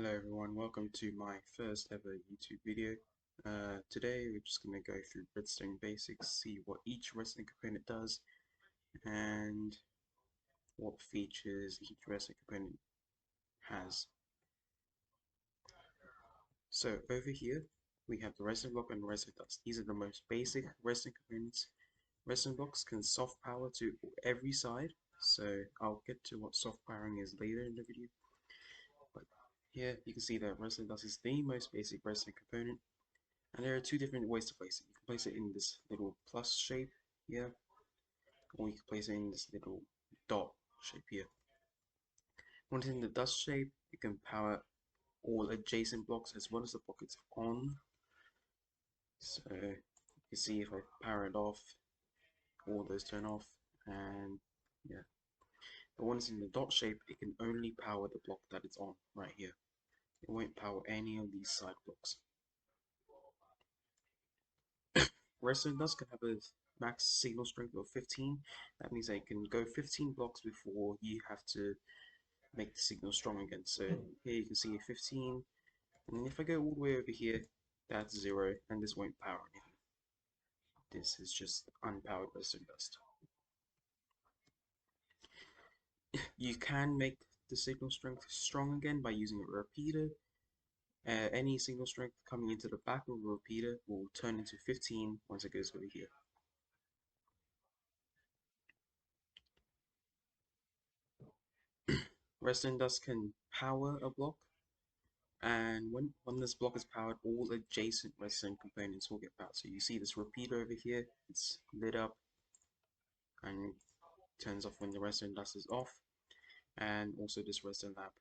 Hello everyone, welcome to my first ever YouTube video. Today we're just going to go through Redstone basics, see what each Redstone component does, and what features each Redstone component has. So over here we have the Redstone block and Redstone dust. These are the most basic Redstone components. Redstone blocks can soft power to every side, so I'll get to what soft powering is later in the video. But here you can see that Redstone dust is the most basic Redstone component. And there are two different ways to place it. You can place it in this little plus shape here, or you can place it in this little dot shape here. Once in the dust shape, you can power all adjacent blocks as well as the block it's on. So you can see if I power it off, all those turn off, and yeah. The ones in the dot shape, it can only power the block that it's on right here. It won't power any of these side blocks. Redstone dust can have a max signal strength of 15. That means they can go 15 blocks before you have to make the signal strong again. So here you can see 15, and if I go all the way over here, that's 0, and this won't power anything. This is just unpowered redstone dust. You can make the signal strength strong again by using a repeater. Any signal strength coming into the back of a repeater will turn into 15 once it goes over here. Redstone dust can power a block, and when this block is powered, all adjacent redstone components will get powered. So you see this repeater over here, it's lit up and turns off when the redstone dust is off, and also this redstone lamp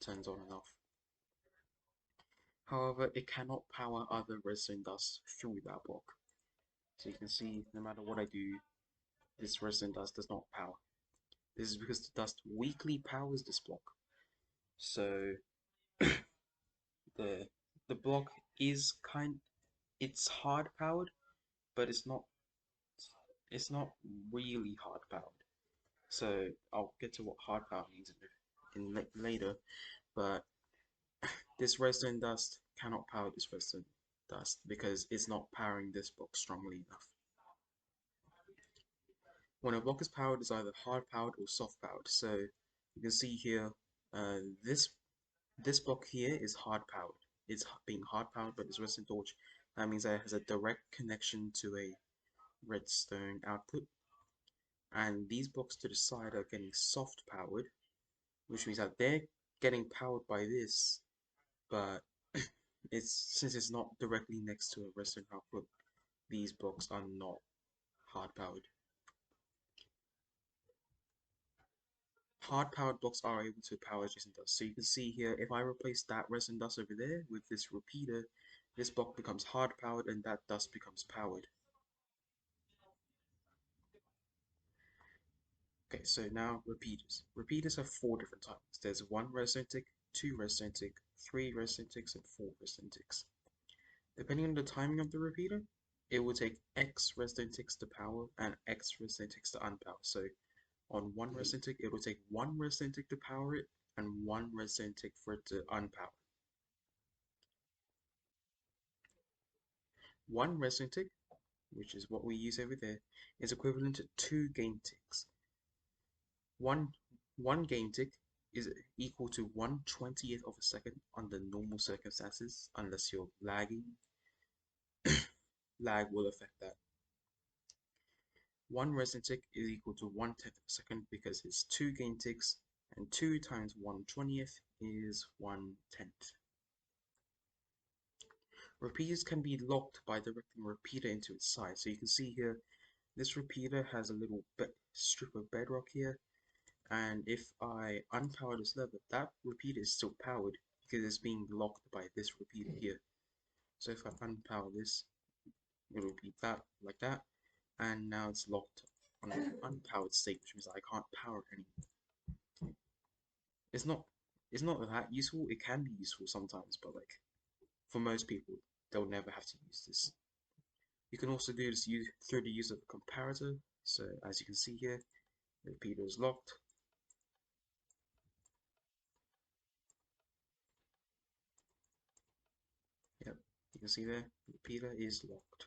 turns on and off. However, it cannot power other redstone dust through that block. So you can see no matter what I do, this redstone dust does not power. This is because the dust weakly powers this block. So the block is it's hard powered, but it's not really hard powered. So I'll get to what hard power means later, but this redstone dust cannot power this redstone dust because it's not powering this block strongly enough. When a block is powered, it's either hard powered or soft powered. So you can see here, uh, this this block here is hard powered. It's being hard powered by this redstone torch. That means that it has a direct connection to a redstone output. And these blocks to the side are getting soft powered, which means that they're getting powered by this, but since it's not directly next to a redstone output, these blocks are not hard powered. Hard powered blocks are able to power adjacent dust. So you can see here, if I replace that redstone dust over there with this repeater, this block becomes hard powered and that dust becomes powered. Okay, so now repeaters. Repeaters have 4 different types. There's 1 redstone tick, 2 redstone tick, 3 redstone ticks, and 4 redstone ticks. Depending on the timing of the repeater, it will take X redstone ticks to power and X redstone ticks to unpower. So on 1 redstone tick, it will take 1 redstone tick to power it and 1 redstone tick for it to unpower. 1 redstone tick, which is what we use over there, is equivalent to 2 game ticks. One game tick is equal to 1/20th of a second under normal circumstances, unless you're lagging. Lag will affect that. 1 redstone tick is equal to 1/10 of a second because it's 2 game ticks, and 2 times 1/20th is 1/10. Repeaters can be locked by directing a repeater into its side. So you can see here, this repeater has a little strip of bedrock here, and if I unpower this lever, that repeater is still powered because it's being locked by this repeater here. So if I unpower this, it will be that like that, and now it's locked on an unpowered state, which means I can't power it anymore. It's not that useful. It can be useful sometimes, but like for most people, they'll never have to use this. You can also do this through the use of a comparator. So as you can see here, the repeater is locked. You can see there, the repeater is locked.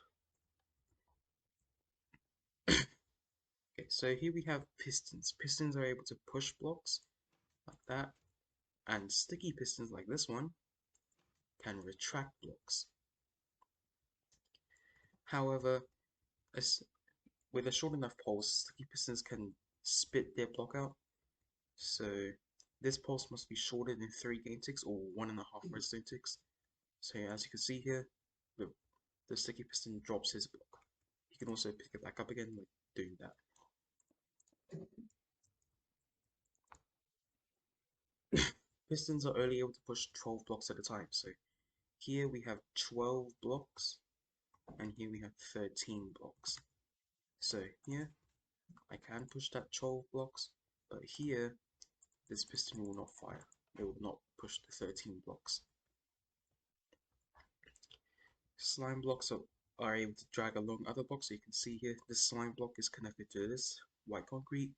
Okay, so here we have pistons. Pistons are able to push blocks like that, and sticky pistons like this one can retract blocks. However, as with a short enough pulse, sticky pistons can spit their block out. So this pulse must be shorter than 3 game ticks or 1.5 redstone ticks. So as you can see here, the sticky piston drops his block. You can also pick it back up again like doing that. Pistons are only able to push 12 blocks at a time. So here we have 12 blocks, and here we have 13 blocks. So here I can push that 12 blocks, but here this piston will not fire. It will not push the 13 blocks. Slime blocks are able to drag along other blocks. So you can see here this slime block is connected to this white concrete,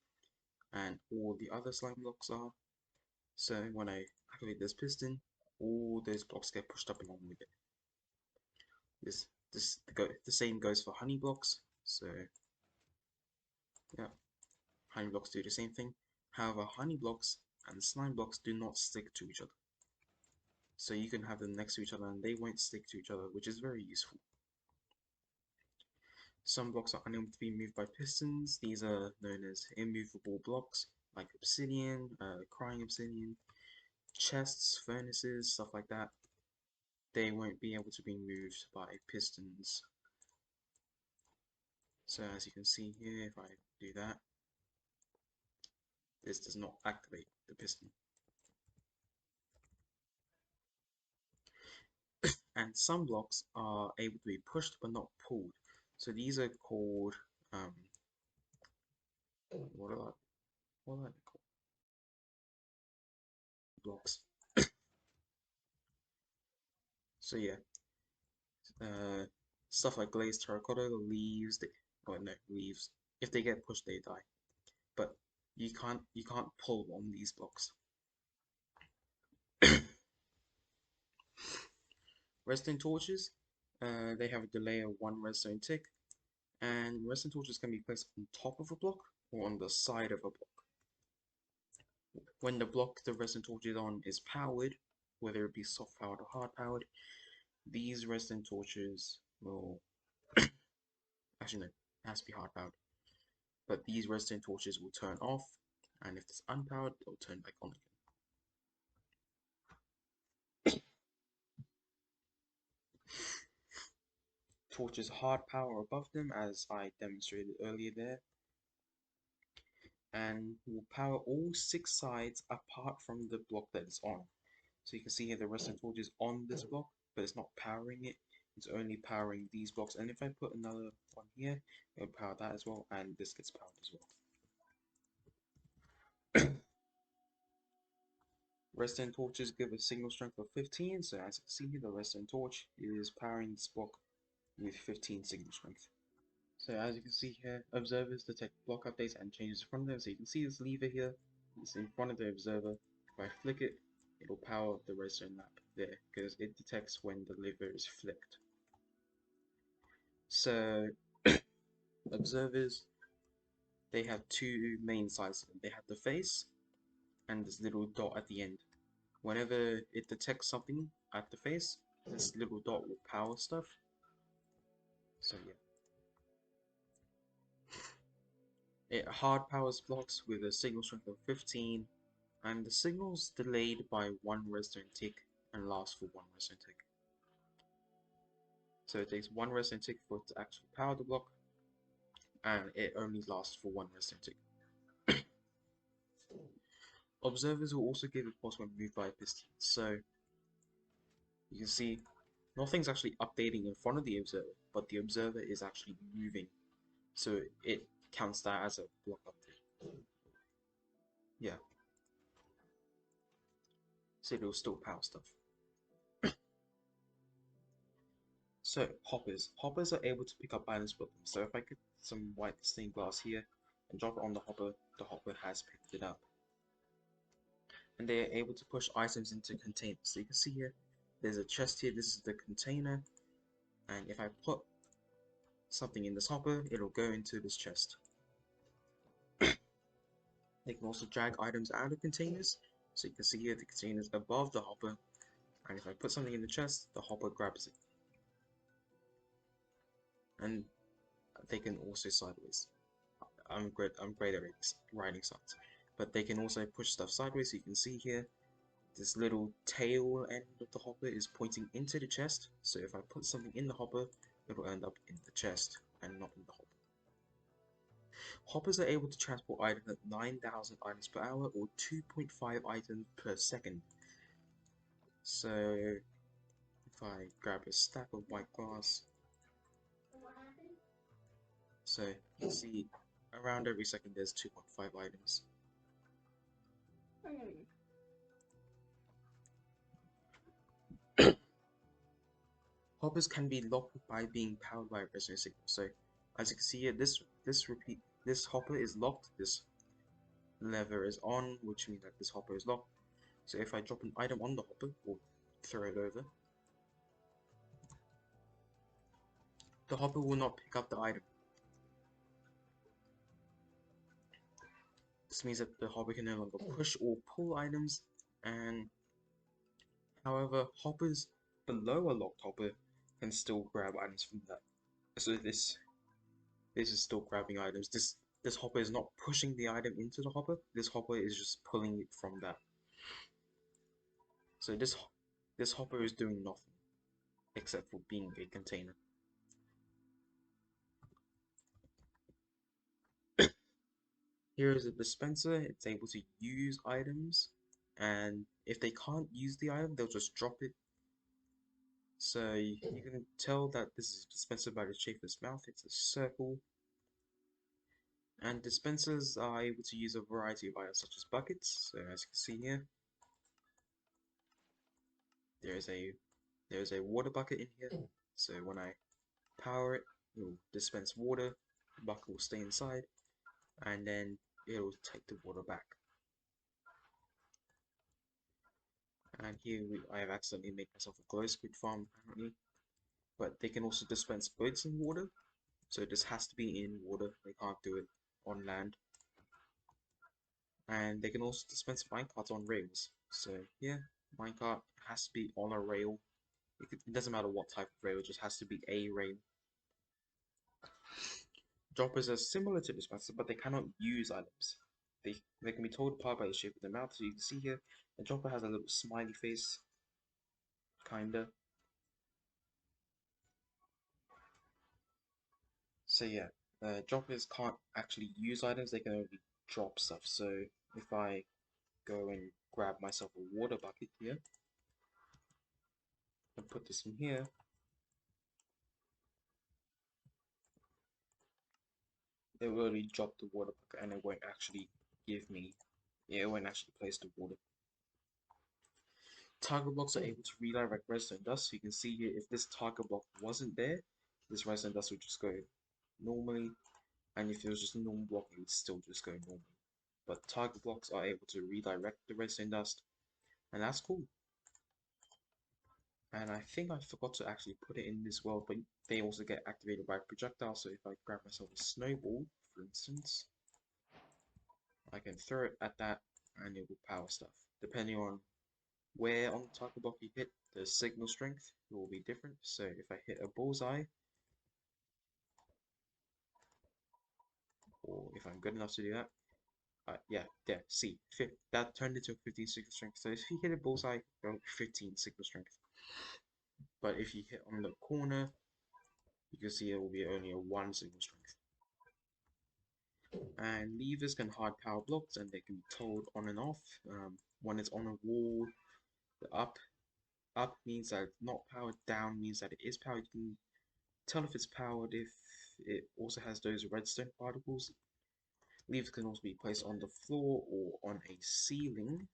and all the other slime blocks are. So when I activate this piston, all those blocks get pushed up along with it. The same goes for honey blocks. So yeah, honey blocks do the same thing. However, honey blocks and slime blocks do not stick to each other. So you can have them next to each other and they won't stick to each other, which is very useful. Some blocks are unable to be moved by pistons. These are known as immovable blocks, like obsidian, crying obsidian, chests, furnaces, stuff like that. They won't be able to be moved by pistons. So as you can see here, if I do that, this does not activate the piston. And some blocks are able to be pushed but not pulled. So these are called what are they called? Blocks. So yeah, uh, stuff like glazed terracotta, leaves. Oh no, leaves. If they get pushed, they die. But you can't pull on these blocks. Redstone torches, they have a delay of 1 redstone tick, and redstone torches can be placed on top of a block or on the side of a block. When the block the redstone torch is on is powered, whether it be soft powered or hard powered, these redstone torches will actually no, it has to be hard powered. But these redstone torches will turn off, and if it's unpowered, they'll turn back on again. Torches hard power above them, as I demonstrated earlier there, and will power all 6 sides apart from the block that it's on. So you can see here the redstone torch is on this block, but it's not powering it. It's only powering these blocks. And if I put another one here, it'll power that as well, and this gets powered as well. Redstone torches give a signal strength of 15, so as you can see here, the redstone torch is powering this block with 15 signal strength. So as you can see here, observers detect block updates and changes in front of them. So you can see this lever here, it's in front of the observer. If I flick it, it'll power the redstone lamp there, because it detects when the lever is flicked. So observers, they have 2 main sides. They have the face and this little dot at the end. Whenever it detects something at the face, this little dot will power stuff. So yeah. It hard powers blocks with a signal strength of 15, and the signal's delayed by 1 redstone tick and lasts for 1 redstone tick. So it takes 1 redstone tick for it to actually power the block, and it only lasts for 1 redstone tick. Observers will also give a pulse when moved by a piston. So you can see nothing's actually updating in front of the observer, but the observer is actually moving. So it counts that as a block update. Yeah. So it'll still power stuff. So hoppers. Hoppers are able to pick up items with them. So if I get some white stained glass here and drop it on the hopper has picked it up. And they are able to push items into containers. So you can see here, there's a chest here, this is the container. And if I put something in this hopper, it'll go into this chest. They can also drag items out of containers, so you can see here the containers above the hopper, and if I put something in the chest, the hopper grabs it. And they can also sideways. I'm great at writing signs, but they can also push stuff sideways. So you can see here, this little tail end of the hopper is pointing into the chest. So if I put something in the hopper, it'll end up in the chest and not in the hopper. Hoppers are able to transport items at 9,000 items per hour or 2.5 items per second. So if I grab a stack of white glass, so you can see around every second there's 2.5 items. Hoppers can be locked by being powered by a redstone signal. So as you can see here, this hopper is locked. This lever is on, which means that this hopper is locked. So if I drop an item on the hopper or throw it over, the hopper will not pick up the item. This means that the hopper can no longer push or pull items, and however, hoppers below a locked hopper can still grab items from that. So this is still grabbing items. This hopper is not pushing the item into the hopper. This hopper is just pulling it from that. So this hopper is doing nothing except for being a container. Here is a dispenser. It's able to use items, and if they can't use the item, they'll just drop it. So you can tell that this is a dispenser by the shape of its mouth. It's a circle. And dispensers are able to use a variety of items such as buckets. So as you can see here, there's a water bucket in here. So when I power it, it will dispense water. The bucket will stay inside, and then it'll take the water back. And here I have accidentally made myself a glow squid farm apparently. But they can also dispense goods in water. So this has to be in water. They can't do it on land. And they can also dispense minecarts on rails. So yeah, minecart has to be on a rail. It doesn't matter what type of rail, it just has to be a rail. Droppers are similar to dispensers, but they cannot use items. They can be told apart by the shape of their mouth. So you can see here, the dropper has a little smiley face, kinda. So yeah, droppers can't actually use items, they can only drop stuff. So if I go and grab myself a water bucket here and put this in here, it will only drop the water bucket and it won't actually give me, yeah, it won't actually place the water. Target blocks are able to redirect redstone dust. So you can see here, if this target block wasn't there, this redstone dust would just go normally, and if it was just a normal block, it would still just go normally. But target blocks are able to redirect the redstone dust, and that's cool. And I think I forgot to actually put it in this world, but they also get activated by projectiles. So if I grab myself a snowball, for instance, I can throw it at that and it will power stuff. Depending on where on the target block you hit, the signal strength will be different. So if I hit a bullseye, or if I'm good enough to do that, yeah, there, see, that turned into 15 signal strength. So if you hit a bullseye, go 15 signal strength. But if you hit on the corner, you can see it will be only a 1 signal strength. And levers can hard power blocks and they can be told on and off. When it's on a wall, the up means that it's not powered, down means that it is powered. You can tell if it's powered if it also has those redstone particles. Levers can also be placed on the floor or on a ceiling,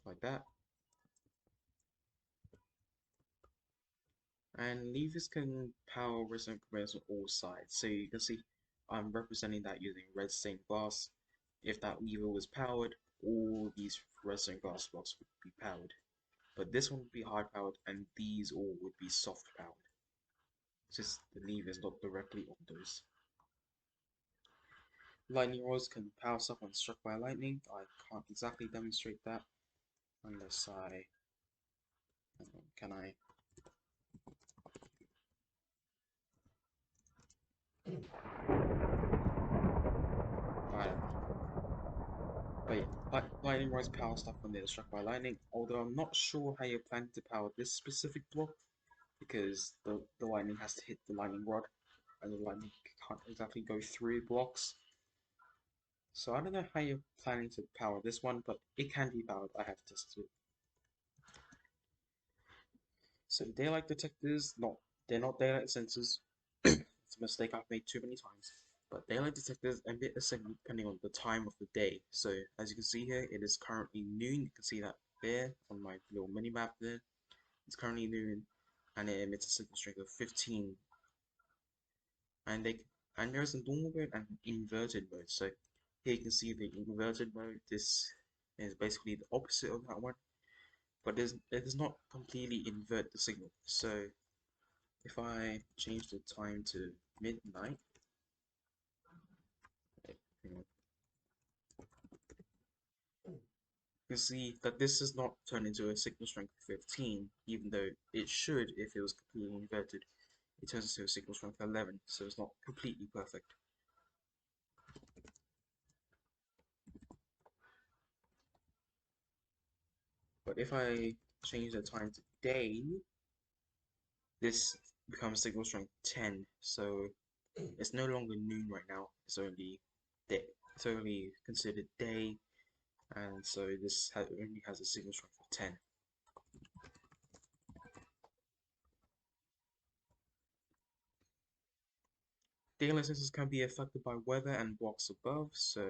like that. And levers can power redstone conveyors on all sides. So you can see I'm representing that using redstone glass. If that lever was powered, all these redstone glass blocks would be powered. But this one would be hard powered, and these all would be soft powered. Since the lever is not directly on those. Lightning rods can power stuff when struck by lightning. I can't exactly demonstrate that unless I. Can I? I don't know. But yeah, lightning rods power stuff when they're struck by lightning. Although I'm not sure how you're planning to power this specific block because the lightning has to hit the lightning rod, and the lightning can't exactly go through blocks. So I don't know how you're planning to power this one, but it can be powered. I have tested it. So daylight detectors, they're not daylight sensors. It's a mistake I've made too many times. But daylight detectors emit a signal depending on the time of the day. So as you can see here, it is currently noon. You can see that there on my little mini map there. It's currently noon, and it emits a signal strength of 15. And there's a normal mode and an inverted mode. So here you can see the inverted mode. This is basically the opposite of that one, but it does not completely invert the signal. So if I change the time to midnight, you can see that this does not turn into a signal strength 15, even though it should if it was completely inverted. It turns into a signal strength 11, so it's not completely perfect. But if I change the time to day, this becomes signal strength 10, so it's no longer noon right now. It's only day. It's only considered day, and so this only has a signal strength of 10. Daylight sensors can be affected by weather and blocks above, so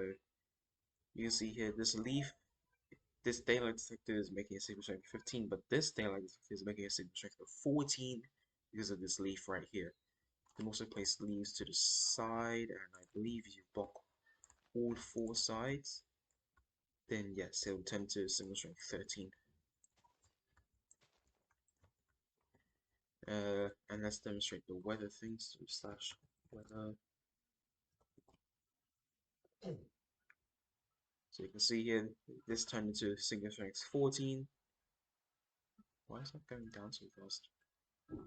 you can see here this daylight detector is making a signal strength of 15, but this daylight detector is making a signal strength of 14 because of this leaf right here. You can also place leaves to the side, and I believe if you block all four sides, then yes, it will turn to signal strength 13. And let's demonstrate the weather things. Slash weather. So you can see here, this turned into signal strength 14. Why is that going down so fast?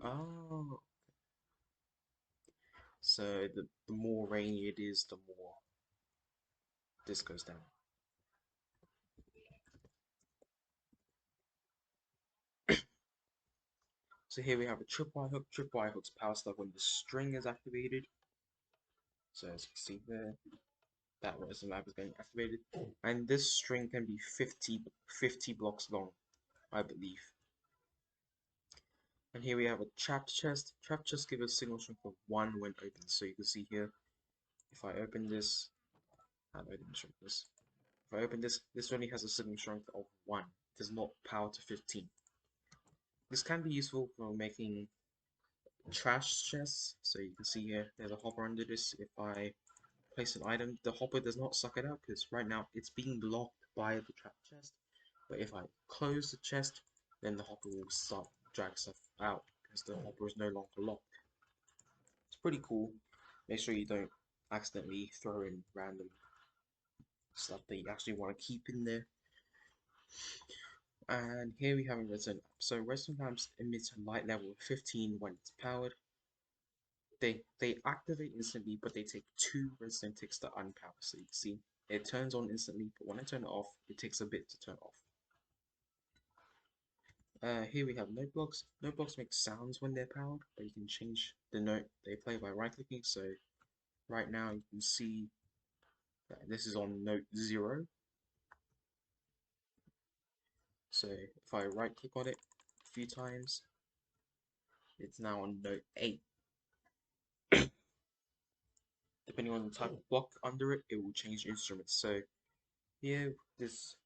Oh, so the more rainy it is, the more this goes down. So here we have a tripwire hook. Tripwire hook's power stuff when the string is activated. So as you can see there, that resin lab is getting activated. And this string can be 50 blocks long, I believe. And here we have a trapped chest. Trapped chest gives a signal strength of 1 when opened. So you can see here, if I open this, how do I demonstrate this? If I open this, this only has a signal strength of 1. It does not power to 15. This can be useful for making trash chests. So you can see here, there's a hopper under this. If I place an item, the hopper does not suck it up because right now it's being blocked by the trap chest. But if I close the chest, then the hopper will start drag stuff out because the hopper is no longer locked. It's pretty cool. Make sure you don't accidentally throw in random stuff that you actually want to keep in there. And here we have a redstone lamp. So redstone lamps emit a light level of 15 when it's powered. They activate instantly, but they take 2 redstone ticks to unpower. So you can see it turns on instantly, but when I turn it off, it takes a bit to turn off. Here we have note blocks. Note blocks make sounds when they're powered, but you can change the note they play by right clicking. So right now you can see that this is on note 0. So if I right click on it a few times, it's now on note 8. Depending on the type of block under it, it will change instruments. So here, this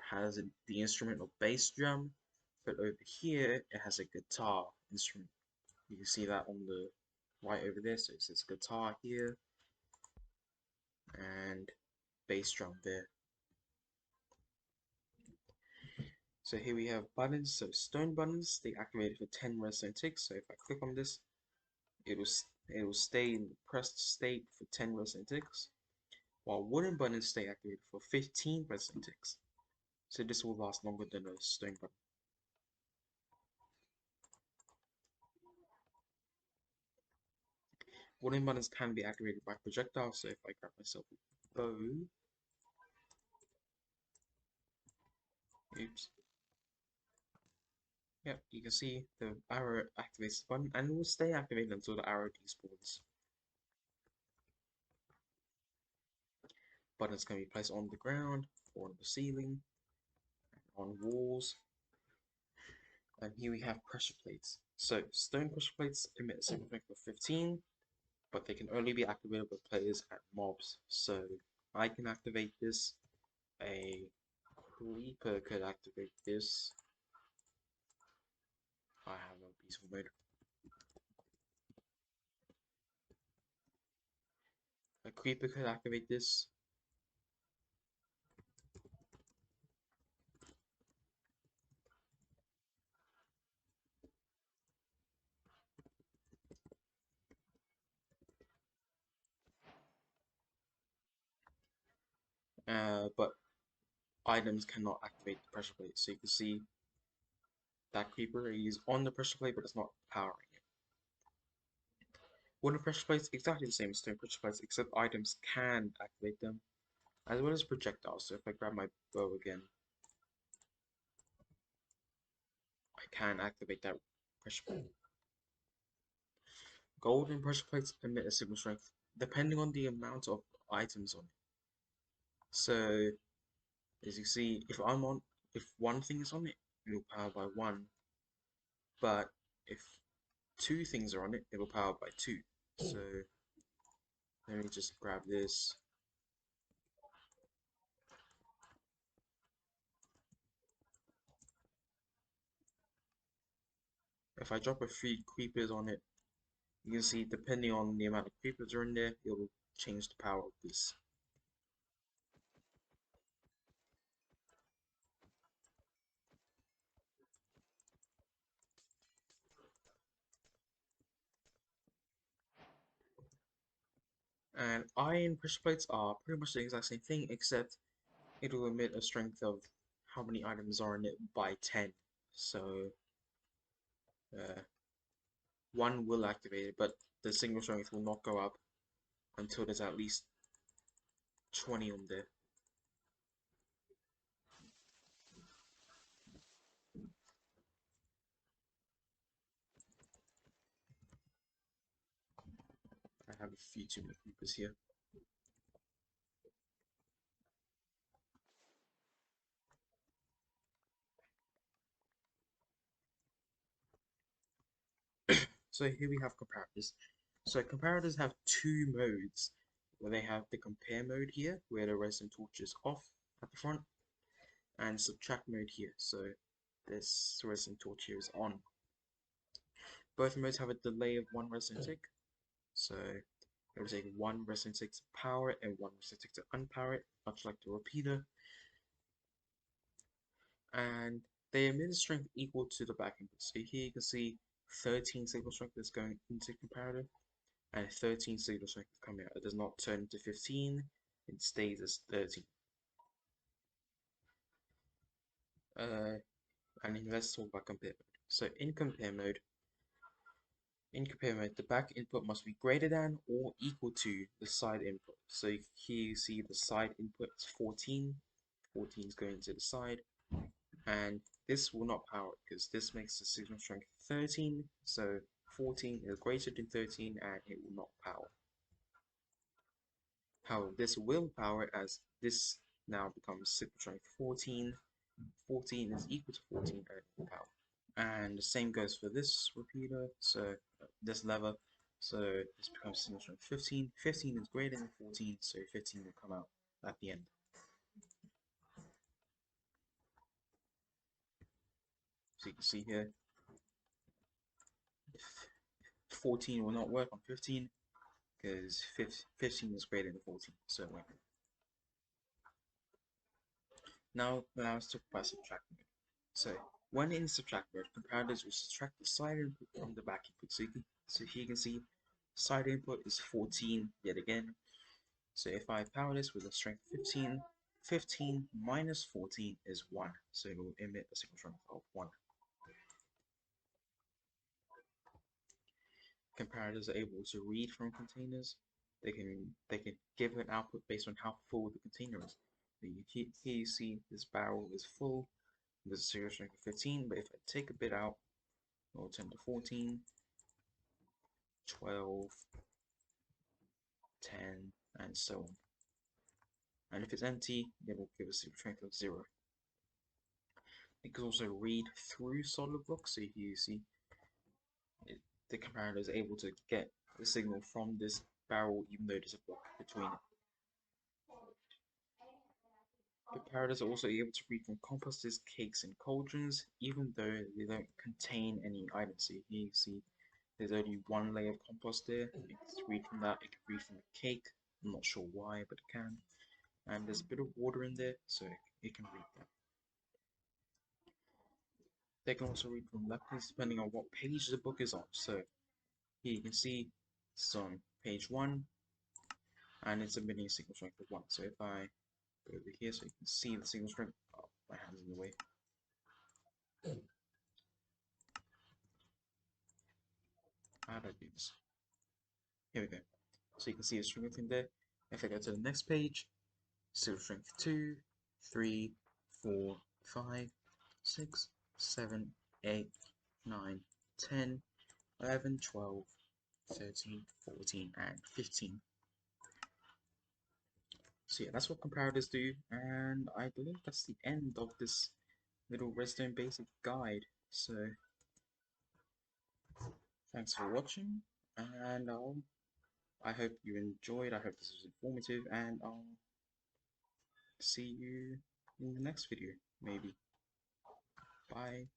has the instrument of bass drum, but over here it has a guitar instrument. You can see that on the right over there. So it says guitar here and bass drum there. So here we have buttons. So stone buttons, they activated for 10 redstone ticks. So if I click on this, it will stay in the pressed state for 10 redstone ticks, while wooden buttons stay activated for 15 redstone ticks. So this will last longer than a stone button. Wooden buttons can be activated by projectiles. So if I grab myself a bow, oops, yep, you can see the arrow activates the button and it will stay activated until the arrow despawns. Buttons can be placed on the ground, or on the ceiling, on walls, and here we have pressure plates. So stone pressure plates emit a signal strength of 15, but they can only be activated by players and mobs. So I can activate this, a creeper could activate this. I have a peaceful mode. A creeper could activate this. But items cannot activate the pressure plate. So you can see that creeper is on the pressure plate, but it's not powering it. Wooden pressure plates exactly the same as stone pressure plates, except items can activate them, as well as projectiles. So if I grab my bow again, I can activate that pressure plate. Golden pressure plates emit a signal strength depending on the amount of items on it. So as you see, if one thing is on it, it will power by one. But if two things are on it, it will power by two. So let me just grab this. If I drop a few creepers on it, you can see depending on the amount of creepers are in there, it will change the power of this. And iron pressure plates are pretty much the exact same thing, except it will emit a strength of how many items are in it by 10. So uh, one will activate it, but the signal strength will not go up until there's at least 20 on there. I have a few too many creepers here. So here we have comparators. So comparators have two modes, where they have the compare mode here, where the redstone torch is off at the front, and subtract mode here. So this redstone torch here is on. Both modes have a delay of one redstone tick, so it will take one redstone tick to power it and one redstone tick to unpower it, much like the repeater. And they emit a strength equal to the back input. So here you can see 13 signal strength is going into comparator, and 13 signal strength is coming out. It does not turn into 15, it stays as 13. And then let's talk about compare mode. So in compare mode, the back input must be greater than or equal to the side input. So here you see the side input is 14. 14 is going to the side, and this will not power because this makes the signal strength 13. So 14 is greater than 13, and it will not power. However, this will power as this now becomes signal strength 14. 14 is equal to 14, and it will power. And the same goes for this repeater, so this lever, so this becomes signal strength 15. 15 is greater than 14, so 15 will come out at the end. So you can see here, 14 will not work on 15 because 15 is greater than 14, so it won't. Now let's talk about subtracting. So when in subtract mode, comparators will subtract the side input from the back input. So here you can see side input is 14 yet again. So if I power this with a strength 15, 15 minus 14 is 1. So it will emit a signal strength of 1. Comparators are able to read from containers. They can give an output based on how full the container is. Here you see this barrel is full. There's a serial strength of 15, but if I take a bit out, it will turn to 14, 12, 10, and so on. And if it's empty, it will give a serial strength of 0. It can also read through solid blocks, so you see the comparator is able to get the signal from this barrel even though there's a block between it. Comparators are also able to read from composters, cakes, and cauldrons, even though they don't contain any items. So here you see there's only one layer of compost there. It can read from that, it can read from a cake. I'm not sure why, but it can. And there's a bit of water in there, so it can read that. They can also read from lectins depending on what page the book is on. So here you can see it's on page 1, and it's emitting a signal strength of 1. So if I go over here so you can see the signal strength, oh, my hand's in the way. How do I do this? Here we go. So you can see the strength in there. If I go to the next page, signal strength 2, 3, 4, 5, 6, 7, 8, 9, 10, 11, 12, 13, 14, and 15. So yeah, that's what comparators do, and I believe that's the end of this little Redstone basic guide. So thanks for watching, and I hope you enjoyed. I hope this was informative, and I'll see you in the next video, maybe. Bye.